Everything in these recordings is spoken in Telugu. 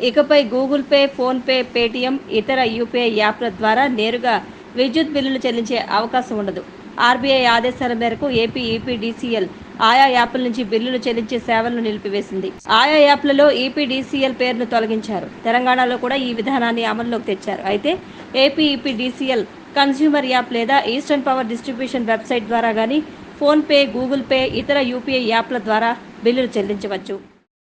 ఇకపై Google pay, phone pay, Paytm, ఇతర యూపీఐ యాప్ల ద్వారా నేరుగా విద్యుత్ బిల్లులు చెల్లించే అవకాశం ఉండదు. ఆర్బీఐ ఆదేశాల మేరకు ఏపీ ఈపీడీసీఎల్ ఆయా యాప్ల నుంచి బిల్లులు చెల్లించే సేవలను నిలిపివేసింది. ఆయా యాప్లలో ఈపీడీసీఎల్ పేరును తొలగించారు. తెలంగాణలో కూడా ఈ విధానాన్ని అమల్లోకి తెచ్చారు. అయితే ఏపీ ఈపీడీసీఎల్ కన్స్యూమర్ యాప్ లేదా ఈస్టర్న్ పవర్ డిస్ట్రిబ్యూషన్ వెబ్సైట్ ద్వారా కానీ ఫోన్పే, గూగుల్ పే, ఇతర యూపీఐ యాప్ల ద్వారా బిల్లులు చెల్లించవచ్చు.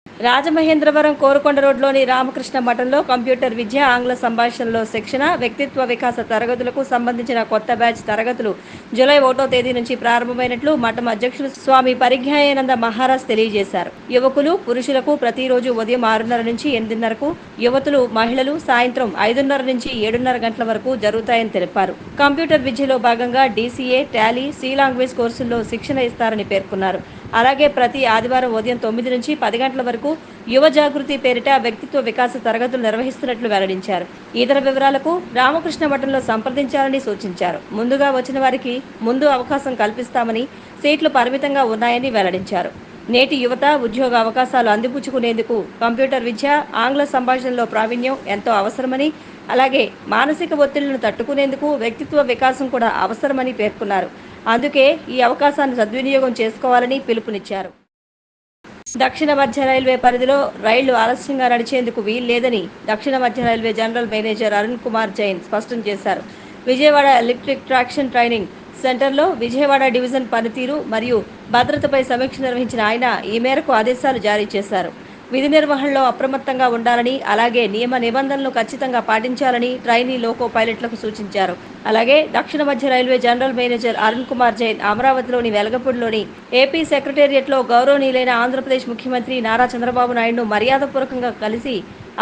రాజమహేంద్రవరం కోరుకొండ రోడ్లోని రామకృష్ణ మఠంలో కంప్యూటర్ విద్య, ఆంగ్ల సంభాషణలో శిక్షణ, వ్యక్తిత్వ వికాస తరగతులకు సంబంధించిన కొత్త బ్యాచ్ తరగతులు జూలై 1వ తేదీ నుంచి ప్రారంభమైనట్లు మఠం అధ్యక్షులు స్వామి పరిజ్ఞాయానంద మహారాజ్ తెలియజేశారు. యువకులు, పురుషులకు ప్రతిరోజు ఉదయం 6:30 నుంచి 8:30కు, యువతులు, మహిళలు సాయంత్రం 5:30 నుంచి 7:30 గంటల వరకు జరుగుతాయని తెలిపారు. కంప్యూటర్ విద్యలో భాగంగా డీసీఏ, టాలీ, సి లాంగ్వేజ్ కోర్సుల్లో శిక్షణ ఇస్తారని పేర్కొన్నారు. అలాగే ప్రతి ఆదివారం ఉదయం 9 నుంచి 10 గంటల వరకు యువ జాగృతి పేరిట వ్యక్తిత్వ వికాస తరగతులు నిర్వహిస్తున్నట్లు వెల్లడించారు. ఇతర వివరాలకు రామకృష్ణ మఠంలో సంప్రదించాలని సూచించారు. ముందుగా వచ్చిన వారికి ముందు అవకాశం కల్పిస్తామని, సీట్లు పరిమితంగా ఉన్నాయని వెల్లడించారు. నేటి యువత ఉద్యోగ అవకాశాలు అందిపుచ్చుకునేందుకు కంప్యూటర్ విద్య, ఆంగ్ల సంభాషణలో ప్రావీణ్యం ఎంతో అవసరమని, అలాగే మానసిక ఒత్తిళ్లను తట్టుకునేందుకు వ్యక్తిత్వ వికాసం కూడా అవసరమని పేర్కొన్నారు. అందుకే ఈ అవకాశాన్ని సద్వినియోగం చేసుకోవాలని పిలుపునిచ్చారు. దక్షిణ మధ్య రైల్వే పరిధిలో రైళ్లు ఆలస్యంగా నడిచేందుకు వీల్లేదని దక్షిణ మధ్య railway general manager Arun Kumar Jain స్పష్టం చేశారు. విజయవాడ ఎలక్ట్రిక్ ట్రాక్షన్ ట్రైనింగ్ సెంటర్లో విజయవాడ డివిజన్ పనితీరు మరియు భద్రతపై సమీక్ష నిర్వహించిన ఆయన ఈ మేరకు ఆదేశాలు జారీ చేశారు. విధి నిర్వహణలో అప్రమత్తంగా ఉండాలని, అలాగే నియమ నిబంధనలు ఖచ్చితంగా పాటించాలని ట్రైనీ లోకో పైలట్లకు సూచించారు. అలాగే దక్షిణ మధ్య railway general manager Arun Kumar Jain అమరావతిలోని వెలగపూడిలోని ఏపీ సెక్రటేరియట్లో గౌరవనీయులైన ఆంధ్రప్రదేశ్ ముఖ్యమంత్రి నారా చంద్రబాబు నాయుడును మర్యాదపూర్వకంగా కలిసి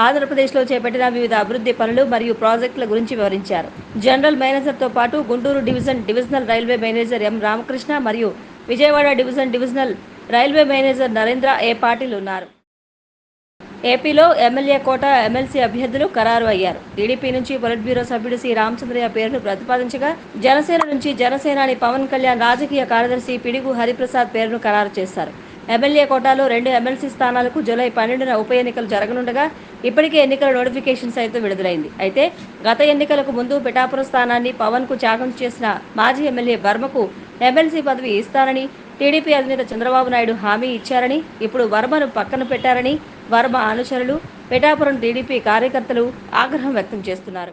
ఆంధ్రప్రదేశ్లో చేపట్టిన వివిధ అభివృద్ధి పనులు మరియు ప్రాజెక్టుల గురించి వివరించారు. జనరల్ మేనేజర్తో పాటు Guntur divisional railway manager M Ramakrishna మరియు Vijayawada divisional railway manager Narendra A Patil ఉన్నారు. ఏపీలో ఎమ్మెల్యే కోట, ఎమ్మెల్సీ అభ్యర్థులు ఖరారు అయ్యారు. టీడీపీ నుంచి పొలిట్ బ్యూరో సభ్యుడు సి రామచంద్రయ్య పేరును ప్రతిపాదించగా, జనసేన నుంచి జనసేనాని పవన్ కళ్యాణ్ రాజకీయ కార్యదర్శి పిడుగు హరిప్రసాద్ పేరును ఖరారు చేశారు. ఎమ్మెల్యే కోటాలో 2 ఎమ్మెల్సీ స్థానాలకు జూలై 12న ఉప ఎన్నికలు జరగనుండగా ఇప్పటికే ఎన్నికల నోటిఫికేషన్ సైతం విడుదలైంది. అయితే గత ఎన్నికలకు ముందు పిఠాపురం స్థానాన్ని పవన్కు త్యాగం చేసిన మాజీ ఎమ్మెల్యే వర్మకు ఎమ్మెల్సీ పదవి ఇస్తానని టీడీపీ అధినేత చంద్రబాబు నాయుడు హామీ ఇచ్చారని, ఇప్పుడు వర్మను పక్కన పెట్టారని వర్మ అనుచరులు, పిఠాపురం టీడీపీ కార్యకర్తలు ఆగ్రహం వ్యక్తం చేస్తున్నారు.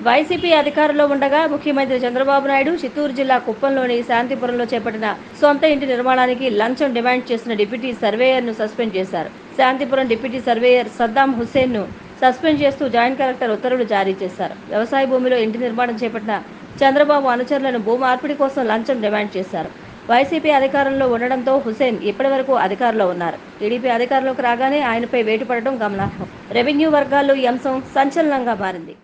వైసీపీ అధికారంలో ఉండగా ముఖ్యమంత్రి చంద్రబాబు నాయుడు చిత్తూరు జిల్లా కుప్పంలోని శాంతిపురంలో చేపట్టిన సొంత ఇంటి నిర్మాణానికి లంచం డిమాండ్ చేసిన డిప్యూటీ సర్వేయర్ను సస్పెండ్ చేశారు. శాంతిపురం డిప్యూటీ సర్వేయర్ సద్దాం హుస్సేన్ను సస్పెండ్ చేస్తూ జాయింట్ కలెక్టర్ ఉత్తర్వులు జారీ చేశారు. వ్యవసాయ భూమిలో ఇంటి నిర్మాణం చేపట్టిన చంద్రబాబు అనుచరులను భూ మార్పిడి కోసం లంచం డిమాండ్ చేశారు. వైసీపీ అధికారంలో ఉండడంతో హుస్సేన్ ఇప్పటి వరకు అధికారంలో ఉన్నారు. టీడీపీ అధికారంలోకి రాగానే ఆయనపై వేటు పడడం గమనార్హం. రెవెన్యూ వర్గాల్లో ఈ అంశం సంచలనంగా మారింది.